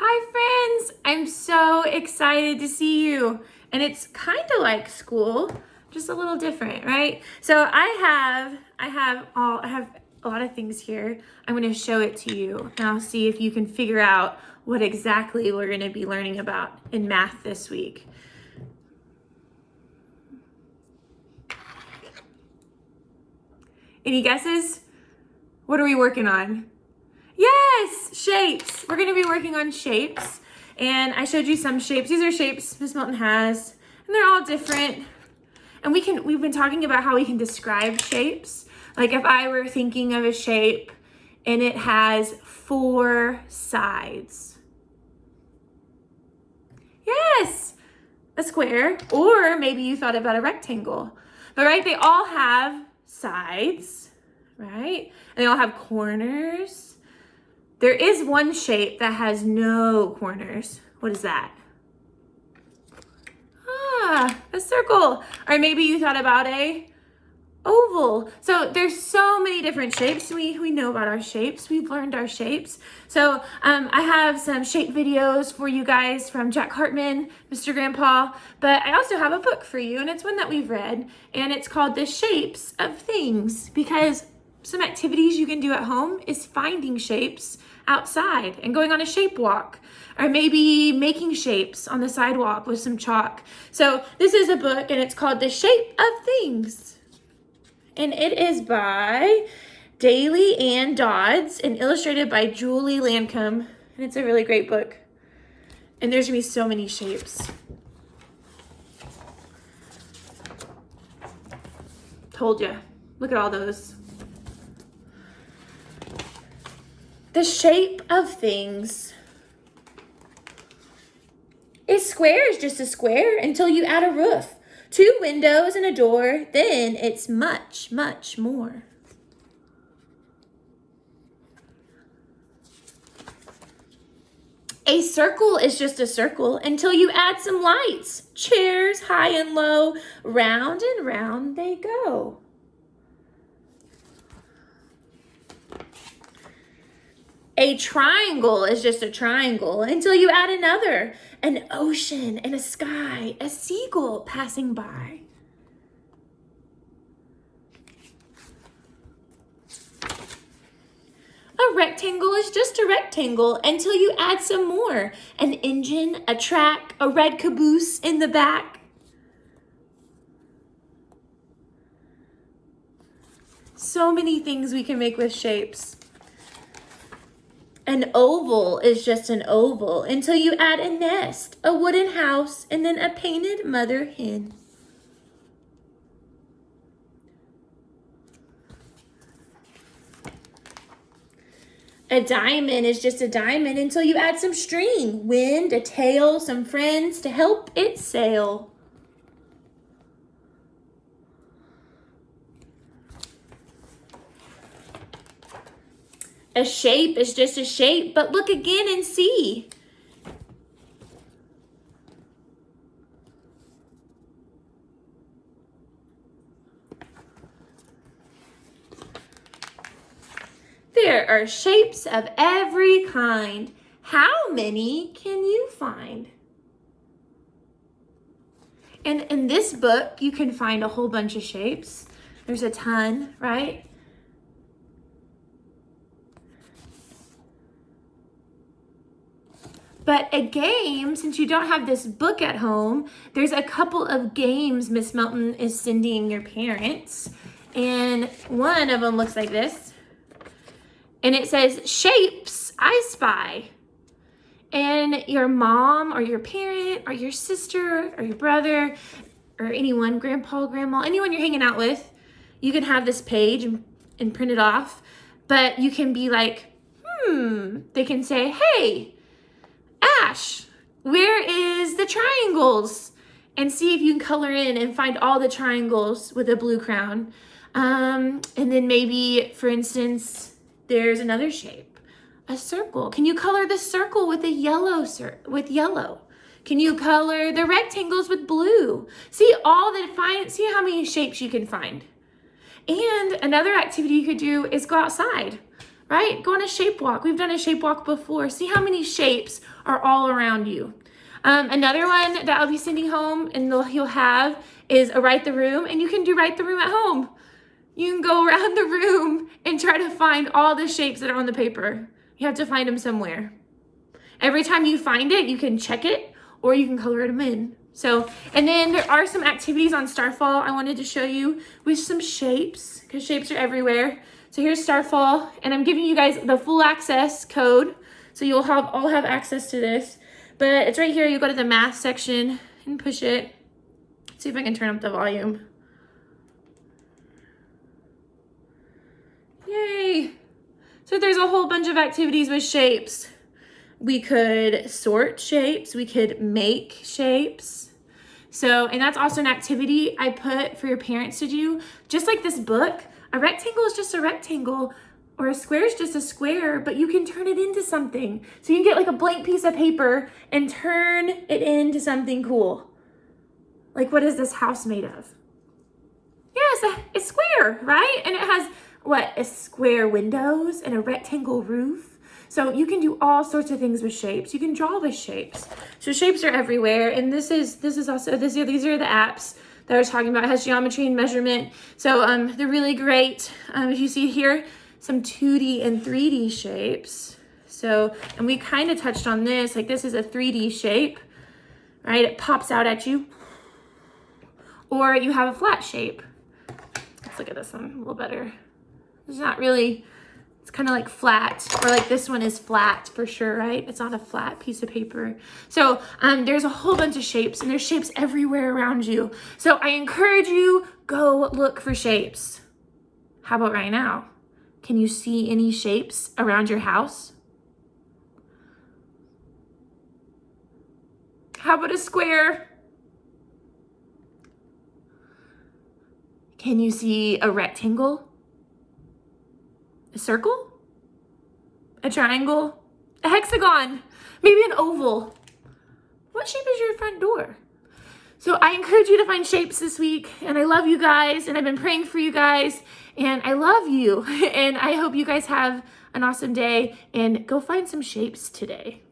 Hi friends, I'm so excited to see you. And it's kind of like school, just a little different, right? So I have a lot of things here. I'm going to show it to you and I'll see if you can figure out what exactly we're going to be learning about in math this week. Any guesses? What are we working on? Yes, shapes. We're going to be working on shapes. And I showed you some shapes. These are shapes Miss Melton has, and they're all different. And we've been talking about how we can describe shapes. Like if I were thinking of a shape and it has 4 sides. Yes, a square, or maybe you thought about a rectangle. But right, they all have sides, right? And they all have corners. There is one shape that has no corners. What is that? A circle. Or maybe you thought about a oval. So there's so many different shapes. We know about our shapes. We've learned our shapes. So I have some shape videos for you guys from Jack Hartman, Mr. Grandpa, but I also have a book for you, and it's one that we've read, and it's called The Shapes of Things, because some activities you can do at home is finding shapes outside and going on a shape walk, or maybe making shapes on the sidewalk with some chalk. So this is a book and it's called The Shape of Things. And it is by Daly Ann Dodds and illustrated by Julie Lancome. And it's a really great book. And there's gonna be so many shapes. Told ya. Look at all those. The shape of things. A square is just a square until you add a roof, 2 windows and a door, then it's much, much more. A circle is just a circle until you add some lights, chairs high and low, round and round they go. A triangle is just a triangle until you add another, an ocean and a sky, a seagull passing by. A rectangle is just a rectangle until you add some more, an engine, a track, a red caboose in the back. So many things we can make with shapes. An oval is just an oval until you add a nest, a wooden house, and then a painted mother hen. A diamond is just a diamond until you add some string, wind, a tail, some friends to help it sail. A shape is just a shape, but look again and see. There are shapes of every kind. How many can you find? And in this book, you can find a whole bunch of shapes. There's a ton, right? But a game, since you don't have this book at home, there's a couple of games Miss Melton is sending your parents. And one of them looks like this. And it says, Shapes I Spy. And your mom or your parent or your sister or your brother or anyone, grandpa, grandma, anyone you're hanging out with, you can have this page and print it off. But you can be like, they can say, hey, Ash, where is the triangles? And see if you can color in and find all the triangles with a blue crown. And then maybe, for instance, there's another shape, a circle. Can you color the circle with a yellow? Can you color the rectangles with blue? See how many shapes you can find. And another activity you could do is go outside. right? Go on a shape walk. We've done a shape walk before. See how many shapes are all around you. Another one that I'll be sending home and you'll have is a write the room, and you can do write the room at home. You can go around the room and try to find all the shapes that are on the paper. You have to find them somewhere. Every time you find it, you can check it or you can color them in. So, and then there are some activities on Starfall I wanted to show you with some shapes, because shapes are everywhere. So here's Starfall, and I'm giving you guys the full access code, so you'll all have access to this. But it's right here. You go to the math section and push it. Let's see if I can turn up the volume. Yay! So there's a whole bunch of activities with shapes. We could sort shapes. We could make shapes. So, and that's also an activity I put for your parents to do. Just like this book, a rectangle is just a rectangle, or a square is just a square, but you can turn it into something. So you can get like a blank piece of paper and turn it into something cool. Like, what is this house made of? Yeah, it's square, right? And it has, what, a square windows and a rectangle roof. So you can do all sorts of things with shapes. You can draw with shapes. So shapes are everywhere. And these are the apps that I was talking about. It has geometry and measurement. So they're really great. As you see here, some 2D and 3D shapes. So, and we kind of touched on this, like this is a 3D shape, right? It pops out at you. Or you have a flat shape. Let's look at this one a little better. It's not really, it's kind of like flat, or like this one is flat for sure, right? It's not a flat piece of paper. So there's a whole bunch of shapes, and there's shapes everywhere around you. So I encourage you, go look for shapes. How about right now? Can you see any shapes around your house? How about a square? Can you see a rectangle? A circle? A triangle? A hexagon? Maybe an oval? What shape is your front door? So I encourage you to find shapes this week, and I love you guys, and I've been praying for you guys, and I love you, and I hope you guys have an awesome day, and go find some shapes today.